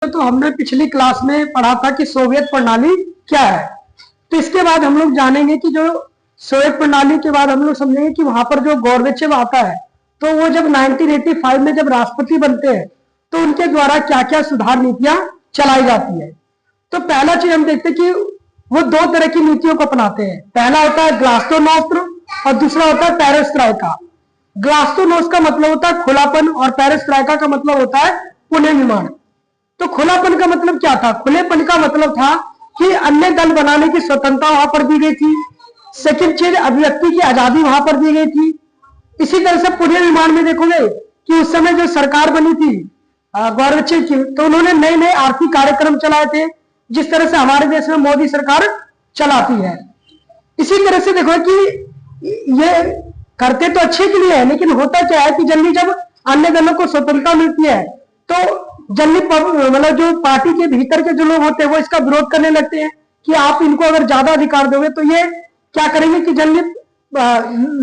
तो हमने पिछली क्लास में पढ़ा था कि सोवियत प्रणाली क्या है। तो इसके बाद हम लोग जानेंगे कि जो सोवियत प्रणाली के बाद हम लोग समझेंगे कि वहां पर जो गोर्बेचेव आता है, तो वो जब 1985 में जब राष्ट्रपति बनते हैं तो उनके द्वारा क्या क्या सुधार नीतियां चलाई जाती है। तो पहला चीज हम देखते हैं कि वो दो तरह की नीतियों को अपनाते हैं। पहला होता है ग्लास्नोस्ट और दूसरा होता है पेरेस्ट्राइका। ग्लास्नोस्ट का मतलब होता है खुलापन और पेरेस्ट्राइका का मतलब होता है पुनर्निर्माण। तो खुलापन का मतलब क्या था? खुलेपन का मतलब था कि अन्य दल बनाने की स्वतंत्रता वहां पर दी गई थी। सेकंड चीज, अभिव्यक्ति की आजादी वहां पर दी गई थी। इसी तरह से पुनर्निर्माण में देखोगे कि उस समय जो सरकार बनी थी गोर्बेचेव की, तो उन्होंने नए नए आर्थिक कार्यक्रम चलाए थे, जिस तरह से हमारे देश में मोदी सरकार चलाती है। इसी तरह से देखो कि ये करते तो अच्छे के लिए है, लेकिन होता क्या है कि जल्दी जब अन्य दलों को स्वतंत्रता मिलती है तो जल्दी मतलब जो पार्टी के भीतर के जो लोग होते हैं वो इसका विरोध करने लगते हैं कि आप इनको अगर ज्यादा अधिकार दोगे तो ये क्या करेंगे कि जल्दी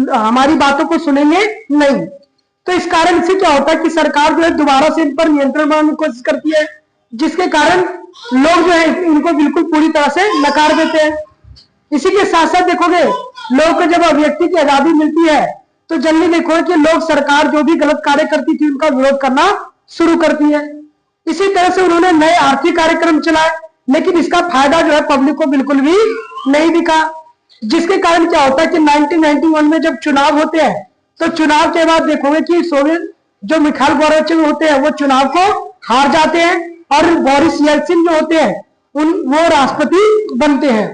हमारी बातों को सुनेंगे नहीं। तो इस कारण से क्या होता है कि सरकार जो है दोबारा से इन पर नियंत्रण बनाने की कोशिश करती है, जिसके कारण लोग जो है इनको बिल्कुल पूरी तरह से नकार देते हैं। इसी के साथ साथ देखोगे लोगों को जब अभिव्यक्ति की आजादी मिलती है तो जल्दी देखोगे कि लोग सरकार जो भी गलत कार्य करती थी उनका विरोध करना शुरू करती है। इसी तरह से उन्होंने नए आर्थिक कार्यक्रम चलाए, लेकिन इसका फायदा जो है पब्लिक को बिल्कुल भी नहीं दिखा, जिसके कारण क्या होता है कि 1991 में जब चुनाव होते हैं तो चुनाव के बाद देखोगे कि सोवियत जो मिखाइल गोर्बाचेव होते हैं वो चुनाव को हार जाते हैं और बोरिस येल्सिन जो होते हैं वो राष्ट्रपति बनते हैं।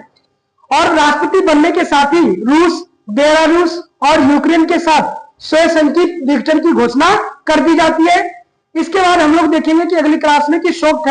और राष्ट्रपति बनने के साथ ही रूस, बेलारूस और यूक्रेन के साथ स्वयंसंघित विघटन की घोषणा कर दी जाती है। इसके बाद हम लोग देखेंगे कि अगली क्लास में कि शोक